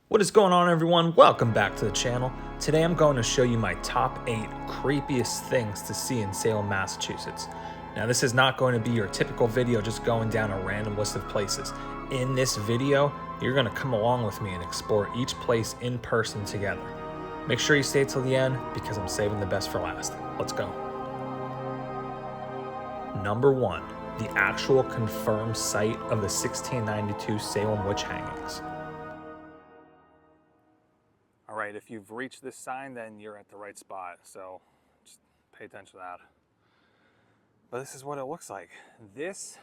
What is going on, everyone? Welcome back to the channel. Today I'm going to show you my top 8 creepiest things to see in Salem, Massachusetts. Now this is not going to be your typical video just going down a random list of places. In this video, you're going to come along with me and explore each place in person together. Make sure you stay till the end because I'm saving the best for last. Let's go. Number 1, the actual confirmed site of the 1692 Salem witch hangings. All right, if you've reached this sign, then you're at the right spot, so just pay attention to that. But this is what it looks like. This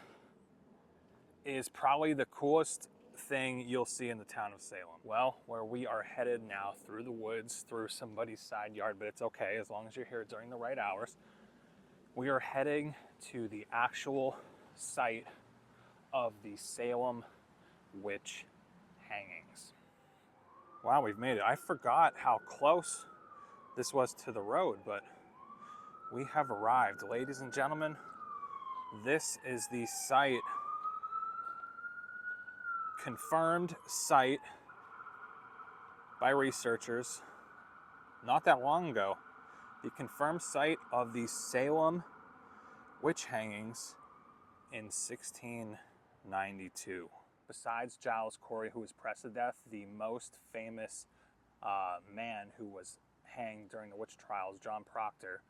is probably the coolest thing you'll see in the town of Salem. Well, where we are headed now, through the woods, through somebody's side yard, but it's okay as long as you're here during the right hours. We are heading to the actual site of the Salem Witch hangings. Wow, we've made it. I forgot how close this was to the road, but we have arrived. Ladies and gentlemen, this is the site, confirmed site by researchers not that long ago. The confirmed site of the Salem witch hangings in 1692. Besides Giles Corey, who was pressed to death, the most famous man who was hanged during the witch trials, John Proctor,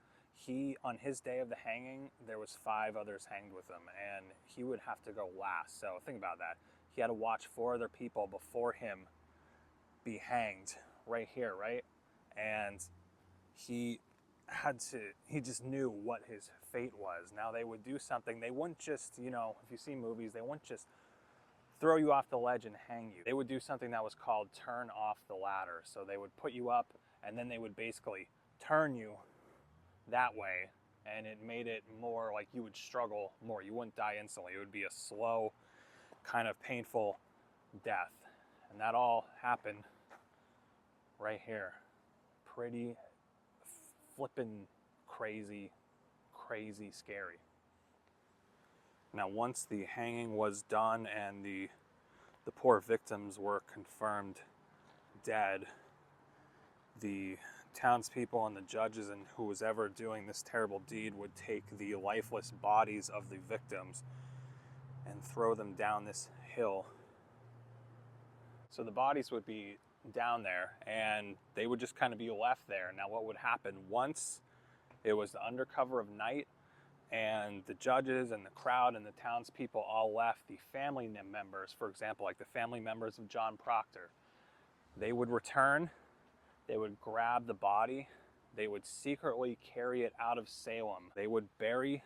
on his day of the hanging, there was 5 others hanged with him, and he would have to go last. So think about that. He had to watch 4 other people before him be hanged right here, right? And he just knew what his fate was. Now they would do something. They wouldn't just, if you see movies, they wouldn't just throw you off the ledge and hang you. They would do something that was called turn off the ladder. So they would put you up and then they would basically turn you that way, and it made it more like you would struggle more. You wouldn't die instantly. It would be a slow, kind of painful death. And that all happened right here. Pretty flippin' crazy, crazy scary. Now, once the hanging was done and the poor victims were confirmed dead, the townspeople and the judges and who was ever doing this terrible deed would take the lifeless bodies of the victims and throw them down this hill. So the bodies would be down there and they would just kind of be left there. Now, what would happen once it was the undercover of night and the judges and the crowd and the townspeople all left, the family members, for example, like the family members of John Proctor, they would return, they would grab the body, they would secretly carry it out of Salem. They would bury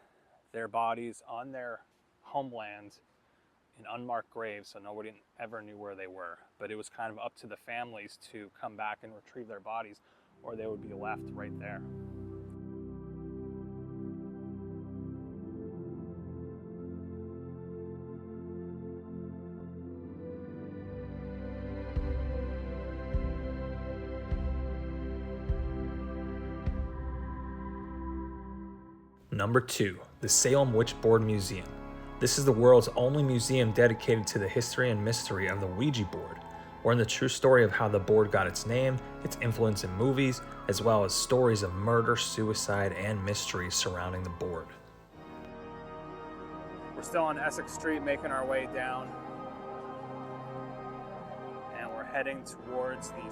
their bodies on their homeland in unmarked graves so nobody ever knew where they were. But it was kind of up to the families to come back and retrieve their bodies, or they would be left right there. Number 2, the Salem Witch Board Museum. This is the world's only museum dedicated to the history and mystery of the Ouija board, or in the true story of how the board got its name, its influence in movies, as well as stories of murder, suicide, and mysteries surrounding the board. We're still on Essex Street making our way down, and we're heading towards the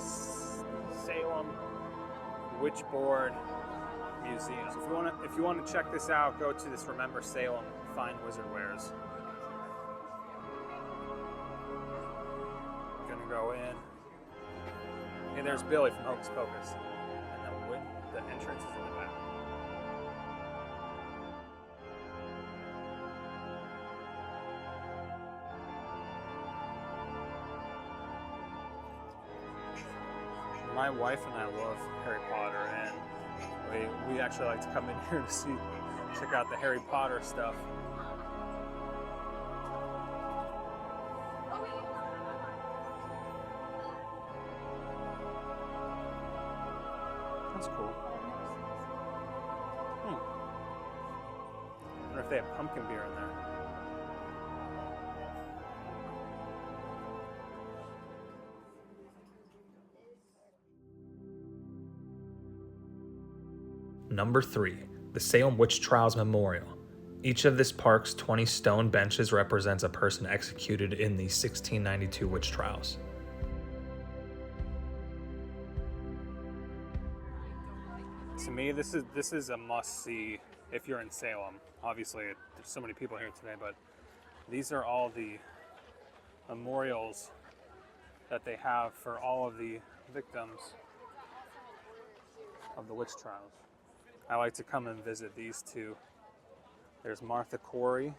Salem Witch Board Museum. So if you want to check this out, go to this Remember Salem Fine Wizard Wares. Gonna go in. Hey, there's Billy from Hocus Pocus. And then the entrance is in the back. My wife and I love Harry Potter, and we actually like to come in here to check out the Harry Potter stuff. That's cool. I wonder if they have pumpkin beer in there. Number 3, the Salem Witch Trials Memorial. Each of this park's 20 stone benches represents a person executed in the 1692 witch trials. To me, this is a must-see if you're in Salem. Obviously, there's so many people here today, but these are all the memorials that they have for all of the victims of the witch trials. I like to come and visit these two. There's Martha Corey,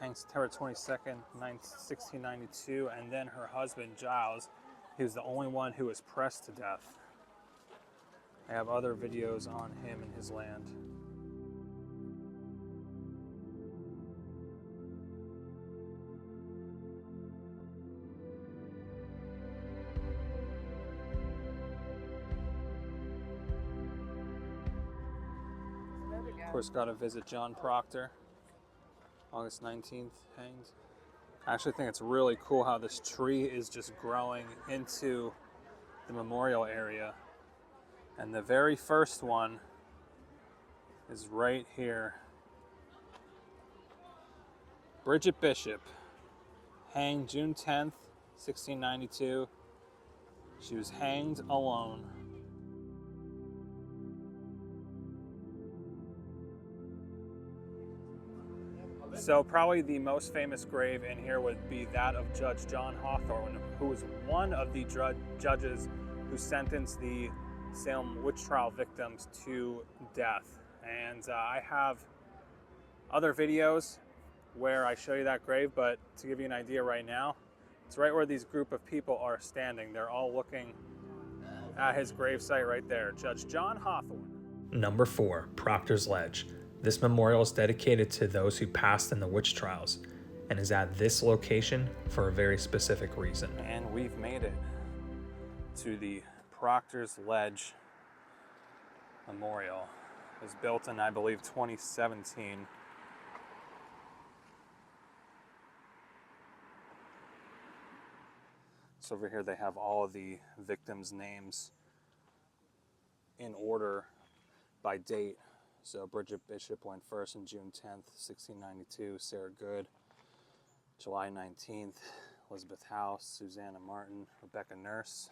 hanged September 22nd, 1692, and then her husband Giles, he was the only one who was pressed to death. I have other videos on him and his land. Of course, got to visit John Proctor, August 19th, hanged. I actually think it's really cool how this tree is just growing into the memorial area. And the very first one is right here. Bridget Bishop, hanged June 10th, 1692. She was hanged alone. So probably the most famous grave in here would be that of Judge John Hawthorne, who was one of the judges who sentenced the Salem witch trial victims to death. And I have other videos where I show you that grave, but to give you an idea right now, it's right where these group of people are standing. They're all looking at his gravesite right there, Judge John Hawthorne. Number 4, Proctor's Ledge. This memorial is dedicated to those who passed in the witch trials and is at this location for a very specific reason. And we've made it to the Proctor's Ledge Memorial. It was built in, I believe, 2017. So over here they have all of the victims' names in order by date. So Bridget Bishop went first on June 10th, 1692. Sarah Good, July 19th. Elizabeth House, Susanna Martin, Rebecca Nurse.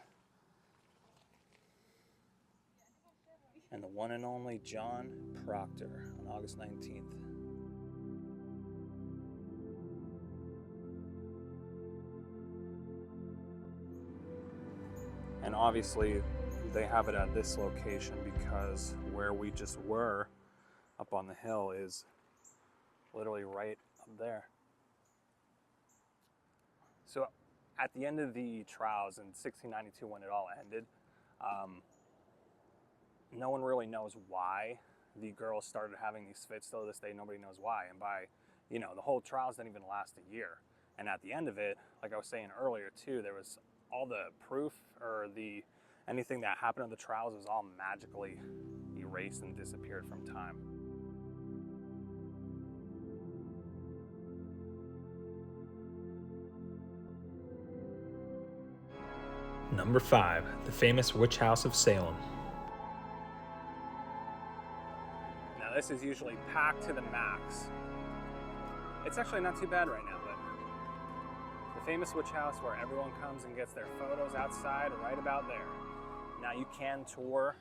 And the one and only John Proctor on August 19th. And obviously they have it at this location because where we just were up on the hill is literally right up there. So at the end of the trials in 1692 when it all ended, no one really knows why the girls started having these fits. Till this day, nobody knows why. And by, the whole trials didn't even last a year. And at the end of it, like I was saying earlier too, there was all the proof or anything that happened in the trials was all magically erased and disappeared from time. Number 5, the famous Witch House of Salem. Now this is usually packed to the max. It's actually not too bad right now, but the famous witch house where everyone comes and gets their photos outside right about there. Now you can tour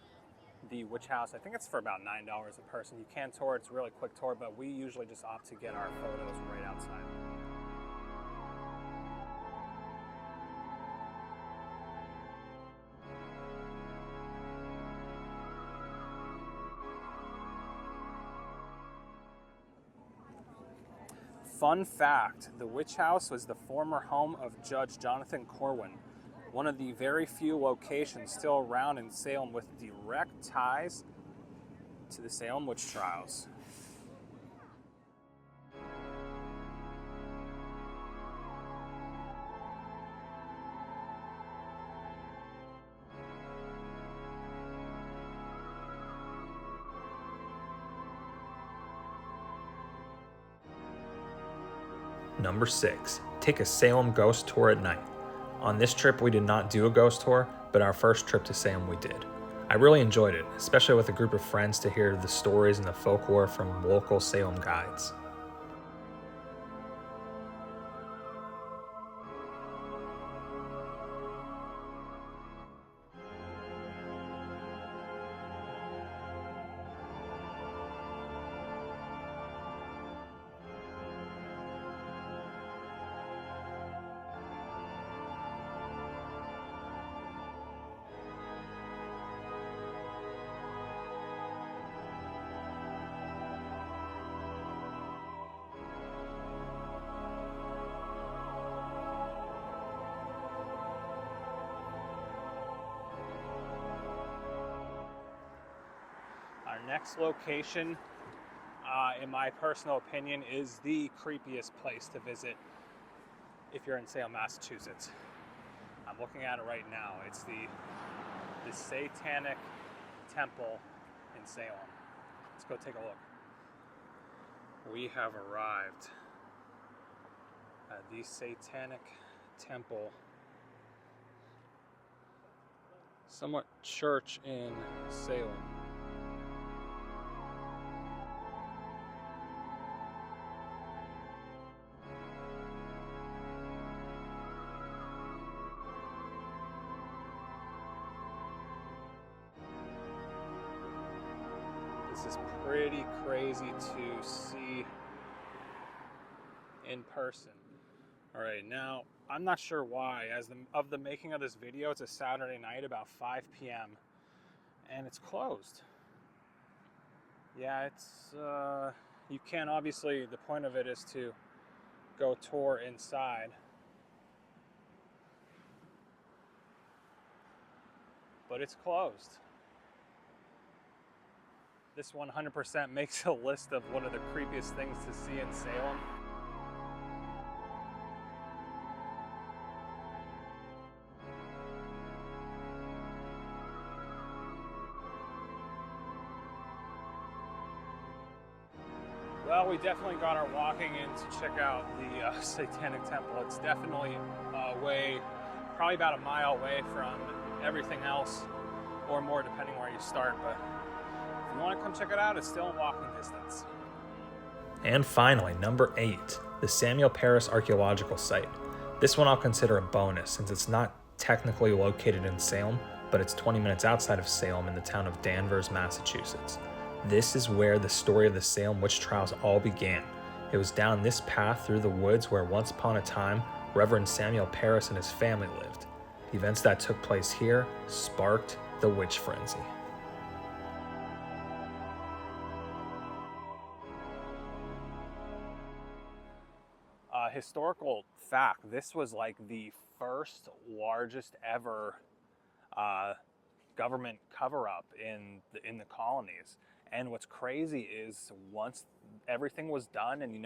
the witch house. I think it's for about $9 a person. You can tour, it's a really quick tour, but we usually just opt to get our photos right outside. Fun fact, the witch house was the former home of Judge Jonathan Corwin, one of the very few locations still around in Salem with direct ties to the Salem Witch Trials. Number 6, take a Salem ghost tour at night. On this trip, we did not do a ghost tour, but our first trip to Salem we did. I really enjoyed it, especially with a group of friends to hear the stories and the folklore from local Salem guides. Our next location, in my personal opinion, is the creepiest place to visit if you're in Salem, Massachusetts. I'm looking at it right now. It's the Satanic Temple in Salem. Let's go take a look. We have arrived at the Satanic Temple, somewhat church in Salem. This is pretty crazy to see in person. All right, now I'm not sure why. Of the making of this video, it's a Saturday night about 5 p.m. and it's closed. Yeah, it's you can't, obviously. The point of it is to go tour inside, but it's closed. This 100% makes a list of one of the creepiest things to see in Salem. Well, we definitely got our walking in to check out the Satanic Temple. It's definitely probably about a mile away from everything else, or more depending where you start, but if you want to come check it out, it's still in walking distance. And finally, number 8, the Samuel Paris Archaeological Site. This one I'll consider a bonus since it's not technically located in Salem, but it's 20 minutes outside of Salem in the town of Danvers, Massachusetts. This is where the story of the Salem Witch Trials all began. It was down this path through the woods where once upon a time, Reverend Samuel Paris and his family lived. The events that took place here sparked the witch frenzy. Historical fact, this was like the first largest ever government cover-up in the colonies. And what's crazy is once everything was done and,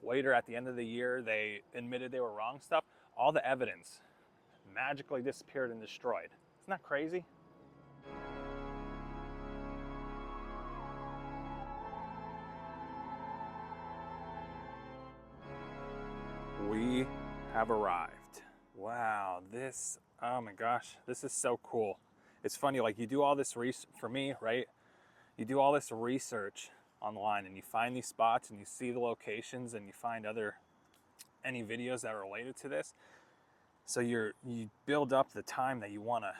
later at the end of the year, they admitted they were wrong stuff, all the evidence magically disappeared and destroyed. Isn't that crazy? We have arrived. Wow, oh my gosh, this is so cool. It's funny, like you do all this for me, right? You do all this research online and you find these spots and you see the locations and you find any videos that are related to this. So you build up the time that you want to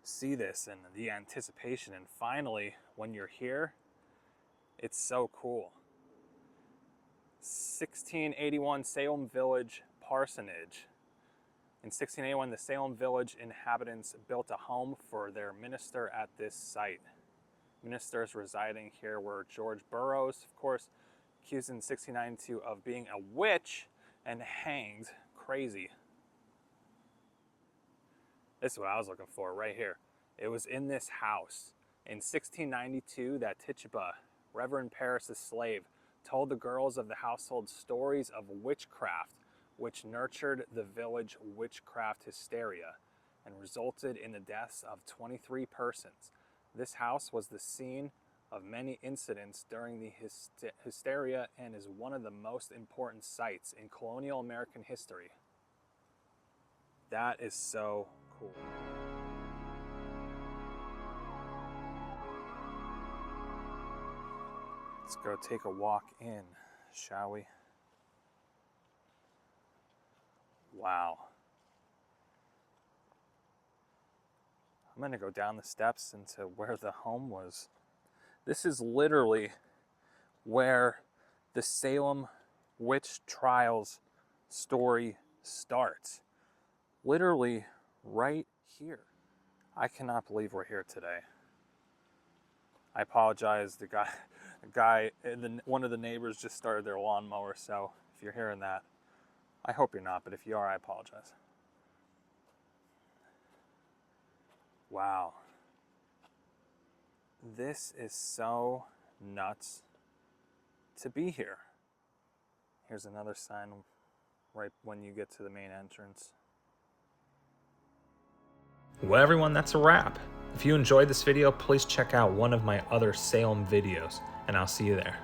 see this and the anticipation, and finally when you're here, it's so cool. 1681 Salem Village Parsonage. In 1681, the Salem Village inhabitants built a home for their minister at this site. Ministers residing here were George Burroughs, of course, accused in 1692 of being a witch and hanged. Crazy. This is what I was looking for right here. It was in this house. In 1692, that Tituba, Reverend Paris' slave, told the girls of the household stories of witchcraft, which nurtured the village witchcraft hysteria and resulted in the deaths of 23 persons. This house was the scene of many incidents during the hysteria and is one of the most important sites in colonial American history. That is so cool. Let's go take a walk in, shall we? Wow. I'm gonna go down the steps into where the home was. This is literally where the Salem Witch Trials story starts. Literally right here. I cannot believe we're here today. I apologize, one of the neighbors just started their lawnmower, so if you're hearing that, I hope you're not, but if you are, I apologize. Wow. This is so nuts to be here. Here's another sign right when you get to the main entrance. Well, everyone, that's a wrap. If you enjoyed this video, please check out one of my other Salem videos, and I'll see you there.